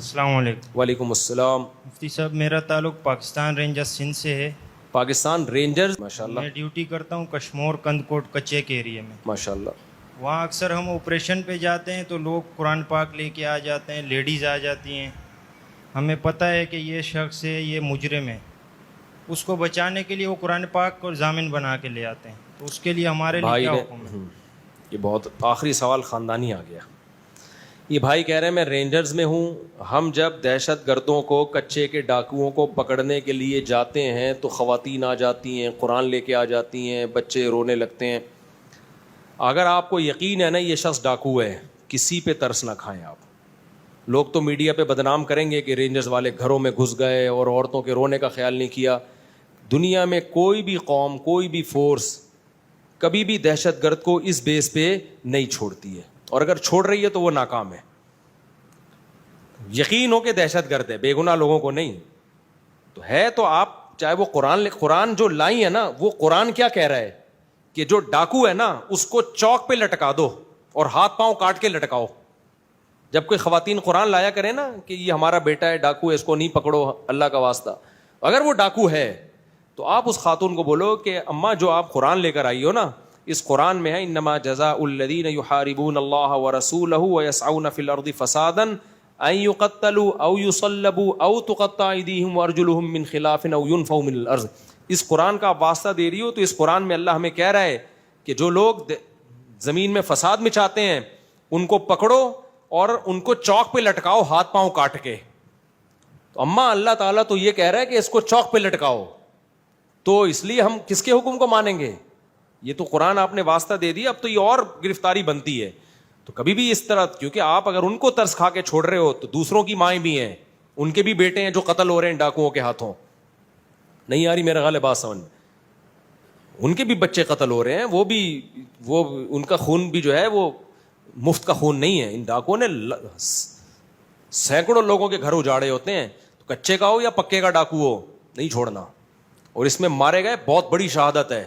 السلام علیکم۔ وعلیکم السلام۔ مفتی صاحب، میرا تعلق پاکستان رینجرز سندھ سے ہے۔ پاکستان رینجرز، ماشاءاللہ میں ڈیوٹی کرتا ہوں کشمور کندکوٹ کچے کے ایریے میں۔ ماشاءاللہ۔ وہاں اکثر ہم آپریشن پہ جاتے ہیں تو لوگ قرآن پاک لے کے آ جاتے ہیں، لیڈیز آ جاتی ہیں، ہمیں پتہ ہے کہ یہ شخص ہے، یہ مجرم ہے، اس کو بچانے کے لیے وہ قرآن پاک کو ضامن بنا کے لے آتے ہیں، تو اس کے لیے ہمارے لیے کیا حکم ہے؟ یہ بہت آخری سوال خاندانی آ گیا۔ یہ بھائی کہہ رہے ہیں میں رینجرز میں ہوں، ہم جب دہشت گردوں کو، کچے کے ڈاکوؤں کو پکڑنے کے لیے جاتے ہیں تو خواتین آ جاتی ہیں، قرآن لے کے آ جاتی ہیں، بچے رونے لگتے ہیں۔ اگر آپ کو یقین ہے نا یہ شخص ڈاکو ہے، کسی پہ ترس نہ کھائیں آپ۔ لوگ تو میڈیا پہ بدنام کریں گے کہ رینجرز والے گھروں میں گھس گئے اور عورتوں کے رونے کا خیال نہیں کیا۔ دنیا میں کوئی بھی قوم، کوئی بھی فورس کبھی بھی دہشت گرد کو اس بیس پہ نہیں چھوڑتی ہے، اور اگر چھوڑ رہی ہے تو وہ ناکام ہے۔ یقین ہو کہ دہشت گرد ہے، بے گناہ لوگوں کو نہیں تو ہے، تو آپ چاہے وہ قرآن جو لائی ہے نا، وہ قرآن کیا کہہ رہا ہے کہ جو ڈاکو ہے نا اس کو چوک پہ لٹکا دو اور ہاتھ پاؤں کاٹ کے لٹکاؤ۔ جب کوئی خواتین قرآن لایا کرے نا کہ یہ ہمارا بیٹا ہے ڈاکو ہے، اس کو نہیں پکڑو اللہ کا واسطہ، اگر وہ ڈاکو ہے تو آپ اس خاتون کو بولو کہ اماں جو آپ قرآن لے کر آئی ہو نا، اس قرآن میں ہے انما جزاء الذین یحاربون اللہ ورسولہ ویسعون فی الارض فسادا ان یقتلوا او یصلبوا او تقطع ایدیہم وارجلہم من خلاف او ینفوا من الارض۔ اس قرآن کا آپ واسطہ دے رہی ہو تو اس قرآن میں اللہ ہمیں کہہ رہا ہے کہ جو لوگ زمین میں فساد مچاتے ہیں ان کو پکڑو اور ان کو چوک پہ لٹکاؤ ہاتھ پاؤں کاٹ کے۔ تو اماں اللہ تعالیٰ تو یہ کہہ رہا ہے کہ اس کو چوک پہ لٹکاؤ، تو اس لیے ہم کس کے حکم کو مانیں گے؟ یہ تو قرآن آپ نے واسطہ دے دیا، اب تو یہ اور گرفتاری بنتی ہے۔ تو کبھی بھی اس طرح، کیونکہ آپ اگر ان کو ترس کھا کے چھوڑ رہے ہو تو دوسروں کی مائیں بھی ہیں، ان کے بھی بیٹے ہیں جو قتل ہو رہے ہیں ڈاکوؤں کے ہاتھوں۔ نہیں آ رہی میرا غالب بات سمجھ؟ ان کے بھی بچے قتل ہو رہے ہیں، وہ ان کا خون بھی جو ہے وہ مفت کا خون نہیں ہے۔ ان ڈاکوؤں نے سینکڑوں لوگوں کے گھر اجاڑے ہوتے ہیں، تو کچے کا ہو یا پکے کا ڈاکو ہو نہیں چھوڑنا، اور اس میں مارے گئے بہت بڑی شہادت ہے۔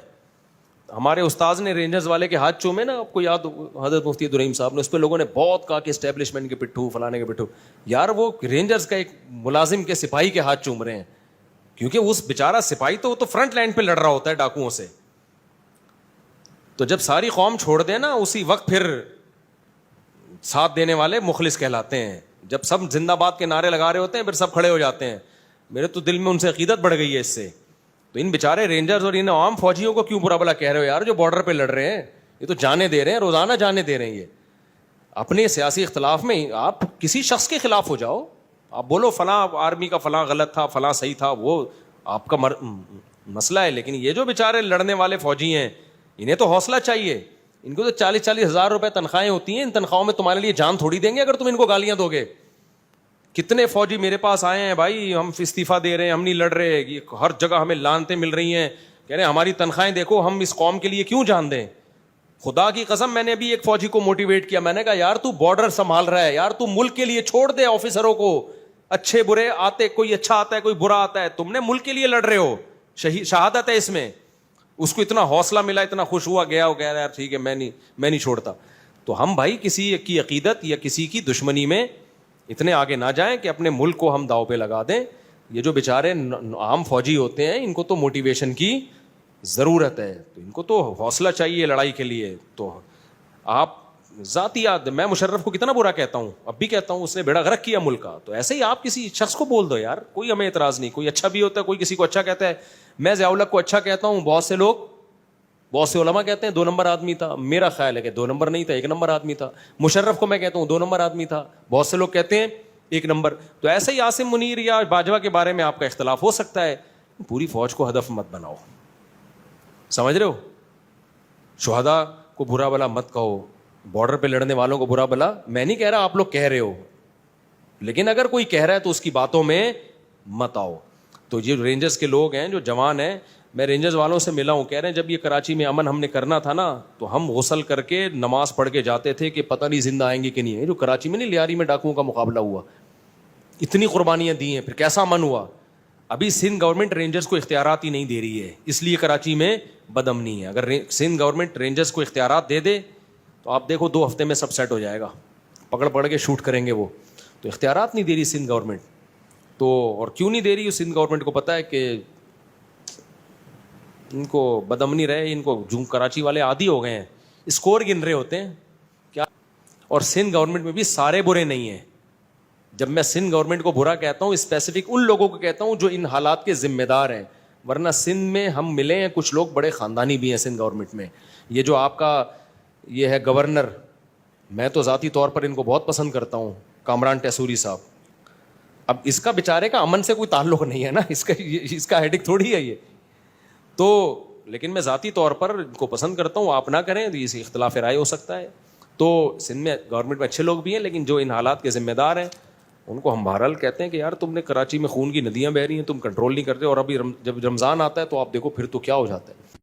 ہمارے استاذ نے رینجرز والے کے ہاتھ چومے نا، آپ کو یاد حضرت مفتی عبدالرحیم صاحب نے، اس پہ لوگوں نے بہت کہا کہ اسٹیبلشمنٹ کے پٹھو، فلانے کے پٹھو۔ یار وہ رینجرز کا ایک ملازم کے سپاہی کے ہاتھ چوم رہے ہیں، کیونکہ اس بیچارہ سپاہی تو وہ تو فرنٹ لائن پہ لڑ رہا ہوتا ہے ڈاکوؤں سے۔ تو جب ساری قوم چھوڑ دے نا، اسی وقت پھر ساتھ دینے والے مخلص کہلاتے ہیں۔ جب سب زندہ باد کے نعرے لگا رہے ہوتے ہیں پھر سب کھڑے ہو جاتے ہیں۔ میرے تو دل میں ان سے عقیدت بڑھ گئی ہے اس سے۔ تو ان بیچارے رینجرز اور ان عام فوجیوں کو کیوں برا بلا کہہ رہے ہو یار، جو بارڈر پہ لڑ رہے ہیں؟ یہ تو جانے دے رہے ہیں، روزانہ جانے دے رہے ہیں۔ یہ اپنے سیاسی اختلاف میں آپ کسی شخص کے خلاف ہو جاؤ، آپ بولو فلاں آرمی کا فلاں غلط تھا، فلاں صحیح تھا، وہ آپ کا مسئلہ ہے، لیکن یہ جو بیچارے لڑنے والے فوجی ہیں انہیں تو حوصلہ چاہیے۔ ان کو تو 40-40 ہزار روپے تنخواہیں ہوتی ہیں، ان تنخواہوں میں تمہارے لیے جان تھوڑی دیں گے اگر تم ان کو گالیاں دو گے۔ کتنے فوجی میرے پاس آئے ہیں، بھائی ہم استعفیٰ دے رہے ہیں، ہم نہیں لڑ رہے، ہر جگہ ہمیں لعنتیں مل رہی ہیں، کہہ رہے ہیں ہماری تنخواہیں دیکھو، ہم اس قوم کے لیے کیوں جان دیں۔ خدا کی قسم میں نے ابھی ایک فوجی کو موٹیویٹ کیا، میں نے کہا یار تو بارڈر سنبھال رہا ہے، یار تو ملک کے لیے چھوڑ دے آفیسروں کو، اچھے برے آتے، کوئی اچھا آتا ہے کوئی برا آتا ہے، تم نے ملک کے لیے لڑ رہے ہو، شہادت ہے اس میں۔ اس کو اتنا حوصلہ ملا، اتنا خوش ہوا، گیا وہ کہہ رہا ہے یار ٹھیک ہے میں نہیں چھوڑتا۔ تو ہم بھائی کسی کی عقیدت یا کسی کی دشمنی میں اتنے آگے نہ جائیں کہ اپنے ملک کو ہم داؤ پہ لگا دیں۔ یہ جو بیچارے عام فوجی ہوتے ہیں ان کو تو موٹیویشن کی ضرورت ہے، تو ان کو تو حوصلہ چاہیے لڑائی کے لیے۔ تو آپ ذاتی یاد، میں مشرف کو کتنا برا کہتا ہوں، اب بھی کہتا ہوں، اس نے بیڑا غرق کیا ملک کا، تو ایسے ہی آپ کسی شخص کو بول دو یار، کوئی ہمیں اعتراض نہیں۔ کوئی اچھا بھی ہوتا ہے، کوئی کسی کو اچھا کہتا ہے، میں ضیاء الحق کو اچھا کہتا ہوں، بہت سے لوگ، بہت سے علماء کہتے ہیں 2 نمبر آدمی تھا، میرا خیال ہے کہ 2 نمبر نہیں تھا، 1 نمبر آدمی تھا۔ مشرف کو میں کہتا ہوں 2 نمبر آدمی تھا، بہت سے لوگ کہتے ہیں 1 نمبر۔ تو ایسے ہی عاصم منیر یا باجوہ کے بارے میں آپ کا اختلاف ہو سکتا ہے، پوری فوج کو ہدف مت بناؤ، سمجھ رہے ہو؟ شہداء کو برا بلا مت کہو، بارڈر پہ لڑنے والوں کو برا بلا میں نہیں کہہ رہا، آپ لوگ کہہ رہے ہو، لیکن اگر کوئی کہہ رہا ہے تو اس کی باتوں میں مت آؤ۔ تو یہ رینجرز کے لوگ ہیں جو جوان ہیں، میں رینجرز والوں سے ملا ہوں، کہہ رہے ہیں جب یہ کراچی میں امن ہم نے کرنا تھا نا تو ہم غسل کر کے نماز پڑھ کے جاتے تھے کہ پتہ نہیں زندہ آئیں گے کہ نہیں ہے۔ جو کراچی میں نہیں، لیاری میں ڈاکوؤں کا مقابلہ ہوا، اتنی قربانیاں دی ہیں، پھر کیسا امن ہوا۔ ابھی سندھ گورنمنٹ رینجرز کو اختیارات ہی نہیں دے رہی ہے، اس لیے کراچی میں بد امنی ہے۔ اگر سندھ گورنمنٹ رینجرز کو اختیارات دے دے تو آپ دیکھو 2 ہفتے میں سب سیٹ ہو جائے گا، پکڑ کے شوٹ کریں گے وہ۔ تو اختیارات نہیں دے رہی سندھ گورنمنٹ. تو اور کیوں نہیں دے رہی؟ سندھ گورنمنٹ کو پتہ ہے کہ ان کو بدامنی رہے, ان کو جو کراچی والے عادی ہو گئے ہیں, اسکور گن رہے ہوتے ہیں کیا. اور سندھ گورنمنٹ میں بھی سارے برے نہیں ہیں. جب میں سندھ گورنمنٹ کو برا کہتا ہوں, اسپیسیفک ان لوگوں کو کہتا ہوں جو ان حالات کے ذمہ دار ہیں. ورنہ سندھ میں ہم ملے ہیں, کچھ لوگ بڑے خاندانی بھی ہیں سندھ گورنمنٹ میں. یہ جو آپ کا یہ ہے گورنر, میں تو ذاتی طور پر ان کو بہت پسند کرتا ہوں, کامران ٹیسوری صاحب. اب اس کا بیچارے کا امن سے کوئی تعلق نہیں ہے نا, اس کا ہیڈک تھوڑی ہے یہ تو. لیکن میں ذاتی طور پر ان کو پسند کرتا ہوں. آپ نہ کریں تو یہ اختلاف رائے ہو سکتا ہے. تو سندھ میں گورنمنٹ میں اچھے لوگ بھی ہیں, لیکن جو ان حالات کے ذمہ دار ہیں ان کو ہم بہرحال کہتے ہیں کہ یار تم نے کراچی میں خون کی ندیاں بہہ رہی ہیں, تم کنٹرول نہیں کرتے. اور ابھی جب رمضان آتا ہے تو آپ دیکھو پھر تو کیا ہو جاتا ہے.